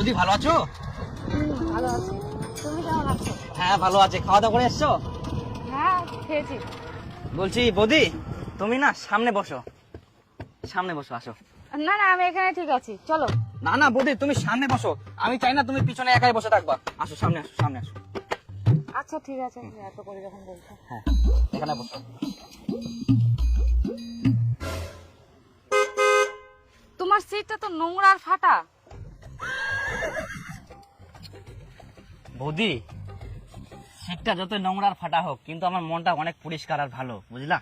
বৌদি ভালো আছো? ভালো আছি। তুমি কেমন আছো? হ্যাঁ ভালো আছে। খাওয়া দাওয়া করে এসছো? হ্যাঁ খেয়েছি। বলছি বৌদি তুমি না সামনে বসো, সামনে বসো, আসো। না না আমি এখানে ঠিক আছি, চলো। না না বৌদি তুমি সামনে বসো, আমি চাই না তুমি পিছনে একাই বসে থাকবা। আসো সামনে, আসো সামনে আসো। আচ্ছা ঠিক আছে, এত করে যখন বলছো। হ্যাঁ এখানে বসো। তোমার সিটটা তো নোংরা আর ফাটা। বৌদি সিটটা যত নোংরা আর ফাটা হোক, কিন্তু আমার মনটা অনেক পরিষ্কার আর ভালো, বুঝলা?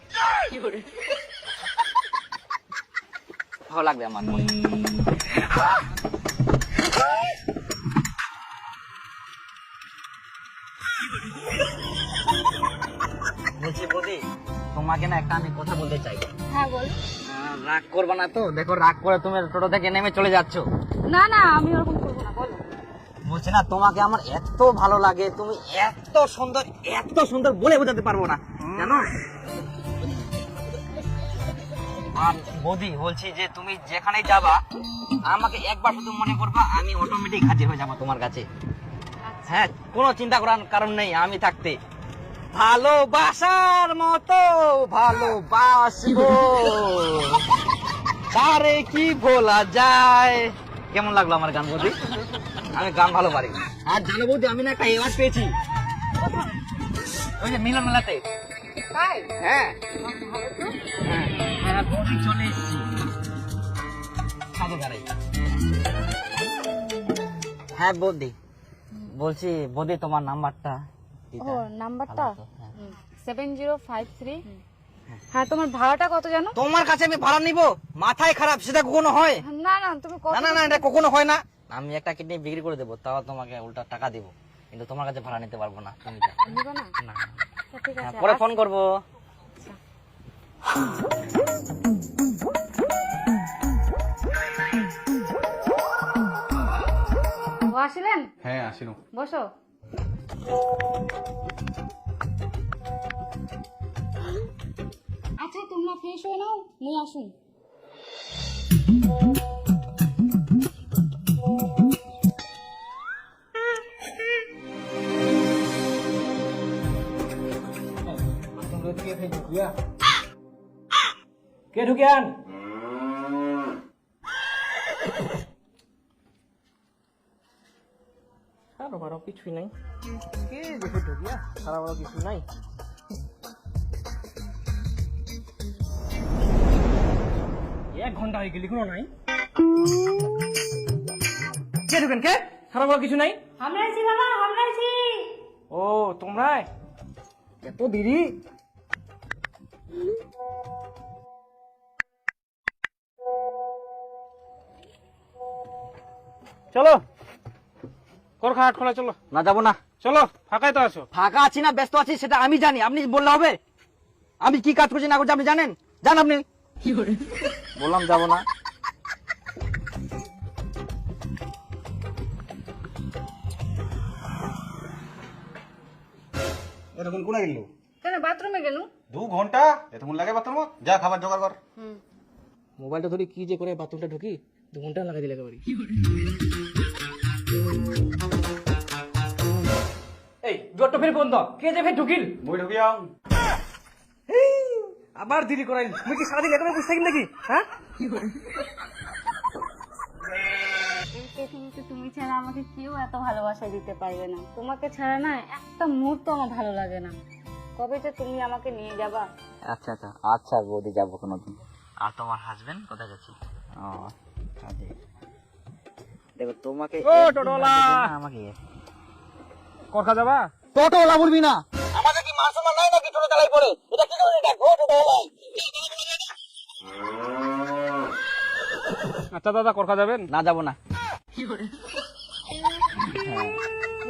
ভালো লাগবে আমার মন। বলছি বৌদি তোমাকে না একটা আমি কথা বলতে চাই। হ্যাঁ বল। রাগ করবা না তো? দেখো রাগ করে তুমি টোটো থেকে নেমে চলে যাচ্ছ। না না আমি ওরকম করবো না, বলো। বলছি না তোমাকে আমার এত ভালো লাগে, তুমি এত সুন্দর, এত সুন্দর বলে বোঝাতে পারবো না, জানো? আর বৌদি বলছি যে তুমি যেখানে যাবা আমাকে একবার শুধু মনে করবা, আমি অটোমেটিক হাজির হয়ে যাবো তোমার কাছে। হ্যাঁ কোনো চিন্তা করার কারণ নেই, আমি থাকতে। ভালোবাসার মতো ভালোবাসবো, তারে কি ভোলা যায়। কেমন লাগলো আমার গান বৌদি? আমি গান ভালো পারি। আর জানো বৌদি আমি না একটা অ্যাওয়ার্ড পেয়েছি ওই যে মিলন মেলাতে। তাই? হ্যাঁ ভালো তো। হ্যাঁ হ্যাঁ বৌদি চলে এসেছি। সাধু দাঁড়াই। হ্যাঁ বৌদি বলছি বৌদি তোমার নাম্বারটা ও নাম্বারটা ভালো তো, হ্যাঁ। 7053। হ্যাঁ তোমার ভাড়াটা কত জানো? তোমার কাছে আমি ভাড়া নিব? মাথায় খারাপ, সেটা কখনো হয়? না না তুমি কত? না না না এটা কখনো হয় না। আমি একটা কিডনি বিক্রি করে দেবো, তাও তোমাকে উল্টা টাকা দিব, কিন্তু তোমার কাছে ভাড়া নিতে পারবো না। তুমি যাও। নিবা না? না আচ্ছা, ঠিক হ্যাঁ, আছে। পরে ফোন করবো। ও আসলেন? হ্যাঁ আসিনু। বসো। আচ্ছা তোমরা ফ্রেশ হয়ে নাও, নিয়ে আসুন। কে ঢুকিয়ান? সারা বারো কিছুই নাই। কে দেখে ঢুকিয়া? সারা বারো কিছু নাই। এক ঘন্টা হয়ে গেলি, কোনো নাই। কে ঢুকেন? কে? সারা বারো কিছু নাই। আমরাইছি বাবা, আমরাইছি। ও তোমরা এত দেরি? চলো কোরখা হাট খোলা, চলো। না যাবো না। চলো, ফাঁকাই তো আছো। ফাঁকা আছি না ব্যস্ত আছি সেটা আমি জানি, আপনি বললে হবে? আমি কি কাজ করছি না করছি আপনি জানেন? জান আপনি? বললাম যাবো না। এতক্ষণ কোনা গেল? কেন বাথরুমে গেল? 2 ঘন্টা এতক্ষণ লাগে বাথরুম? যা খাবার জোগাড় কর। মোবাইলটা ধরে কি যে করে বাথরুমটা ঢুকি, 2 ঘন্টা লাগাই দিলে একেবারে। এই দুটো ফের বন্ধ, কে যে ফের ঢুকিল? মই ঢুকিয়াও। আবার দেরি করাইল। তুমি কি সারাদিন একেবারে বসে থাকিল নাকি? হ্যাঁ এই পৃথিবীতে তুমি ছাড়া আমাকে কেউ এত ভালোবাসা দিতে পারবে না। তোমাকে ছাড়া না একটা মুহূর্ত আমার ভালো লাগে না। কবে যে তুমি আমাকে নিয়ে যাবা? আচ্ছা আচ্ছা আচ্ছা বৌদি যাবো কোনোদিন। আর তোমার হাজবেন্ড কোথায় যাচ্ছে? ও আচ্ছা দেখো তোমাকে ও টোটোলা, আমাকে কোরখা যাবা? টোটোওয়ালা বলবি না। আমাদের কি মান সম্মান নাই নাকি টোটো চালাই পড়ে? এটা কি করে এটা? ও টোটোওয়ালা। আচ্ছা দাদা কোরখা যাবেন? না যাবো না। হ্যাঁ,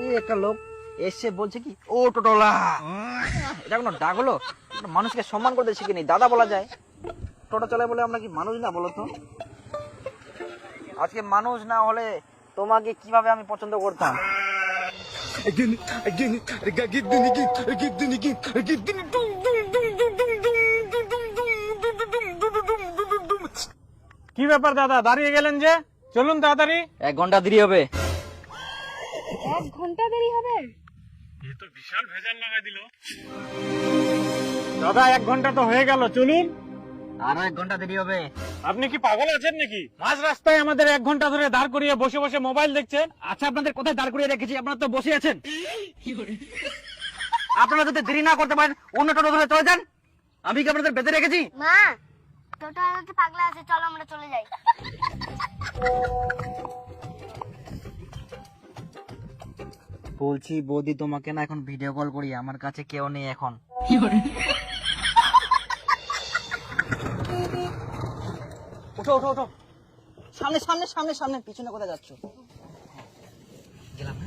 এই একটা লোক এসে বলছে কি ও টোটোওয়ালা। এটা কোনো ডাক হলো? একটা মানুষকে সম্মান করতে শিখিনি, দাদা বলা যায়। টোটো চালায় বলে আমরা কি মানুষ না বলো তো? আজকে মানুষ না হলে তোমাকে কিভাবে আমি পছন্দ করতাম? কি ব্যাপার দাদা, দাঁড়িয়ে গেলেন যে? চলুন তাড়াতাড়ি। 1 ঘন্টা দেরি হবে। 1 ঘন্টা দেরি হবে? এ তো বিশাল ভেজাল লাগাই দিল। দাদা 1 ঘন্টা তো হয়ে গেল, চলুন। আরো 1 ঘন্টা দেরি হবে। আপনি কি পাগল আছেন নাকি? মাঝ রাস্তায় আমাদের 1 ঘন্টা ধরে দাঁড় করিয়ে বসে বসে মোবাইল দেখছেন। আচ্ছা আপনাদের কোথায় দাঁড় করিয়ে রেখেছি? আপনারা তো বসে আছেন। আপনারা যদি দেরি না করতে পারেন অন্য টোটো ধরে চলে যান। আমি কি আপনাদের বেঁধে রেখেছি? মা টোটো আলাদা পাগলা আছে, চলো আমরা চলে যাই। বলছি বৌদি, তোমাকে না এখন ভিডিও কল করি, আমার কাছে কেউ নেই এখন। ওঠো ওঠো ওঠো, সামনে সামনে সামনে সামনে, পিছনে কোথায় যাচ্ছ? গেলাম।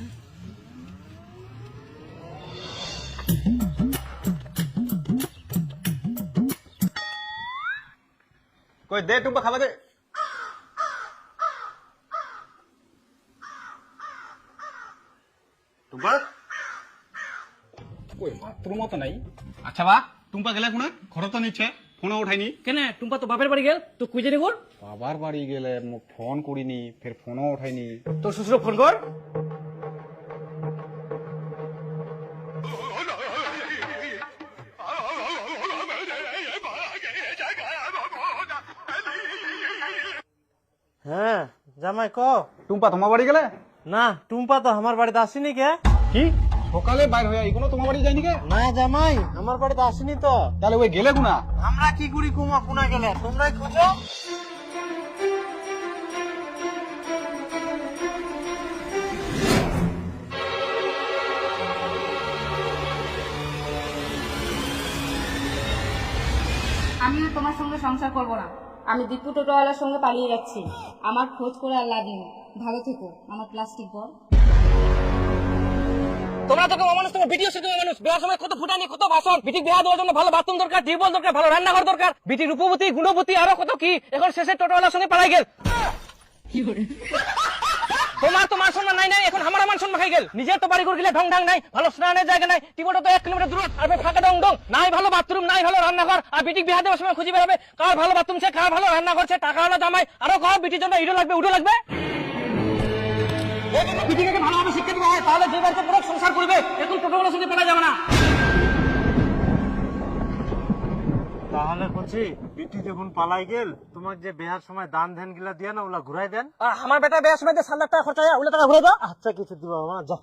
কই দে টুম্পা খাবার দে। টুম্পা কই বাথরুমও তো নাই। আচ্ছা বা টুম্পা গেলে কোনে? ঘরে তো নিচ্ছে, ফোনও উঠাইনি। কেন টুম্পা তো বাপের বাড়ি গেল, তো খুঁজে নিব। বাবার বাড়ি গেলে মোক ফোন করিনি, ফের ফোনও উঠাইনি। তোর শ্বশুর ফোন কর। হ্যাঁ জামাই ক। টুম্পা তোমার বাড়ি গেলে? না টুম্পা তো আমার বাড়িতে আসেনি কে। কি সকালে বাইর হয়ে এখনো তোমার বাড়ি যায়নি কে? না জামাই আমার বাড়িতে আসেনি তো। তাহলে ওই গেলে কোনা? আমরা কি করি কুমা কোনা গেলে, তোমরাই খুঁজো। আমি আর তোমার সঙ্গে সংসার করব না। আমি দীপু টোটোওয়ালার সঙ্গে পালিয়ে যাচ্ছি। আমার খোঁজ করে আর লাভ নেই। ভালো থেকো আমার প্লাস্টিক বল। তোমরা তো কেউ মানুষ, তোমার ভিডিও শিখবে মানুষ। বিয়ার সময় কত ফুটানি, কত ভাষণ। বিটি বিয়া দেওয়ার জন্য ভালো বাথরুম দরকার, টিউবওয়েল দরকার, ভালো রান্নাঘর দরকার। বিটি রূপবতী, গুণবতী, আরো কত কি। এখন শেষে টোটোওয়ালার সঙ্গে পালাই গেল। তোমার তো মান সম্মান নাই নাই, এখন আমার মান সম্মান খাই গেল। নিজের তো বাড়ি করে গেলে ঢং ঢং নাই, ভালো স্নানের জায়গা নাই, টিউবওয়েল তো 1 কিলোমিটার দূর, আর ফাঁকা ডং ডং নাই, ভালো বাথরুম নাই, ভালো রান্নাঘর। আর বিটি বিয়া দেওয়ার সময় খুঁজে বেড়াবে কার ভালো বাথরুম আছে, কার ভালো রান্নাঘর আছে, টাকা হলো জামাই। আরো কহ বিটির জন্য ইডো লাগবে, উডো লাগবে। বিটিকে ভালোভাবে শিক্ষা দিতে হয়, তাহলে যে বাড়িতে পুরো সংসার করবে। এখন টোটোগুলোর সঙ্গে পালা যাবে না। তাহলে বলছি বিটি যখন পালাই গেল, তোমার যে বিয়ার সময় দান ধ্যান গিলা দিয়া না, ওগুলা ঘুরাই দেন। আর আমার বেটা বিয়ার সময় 7 লাখ টাকা খরচা হয়, ওগুলো টাকা ঘুরে দাও। আচ্ছা কিছু দিবা না, যাও।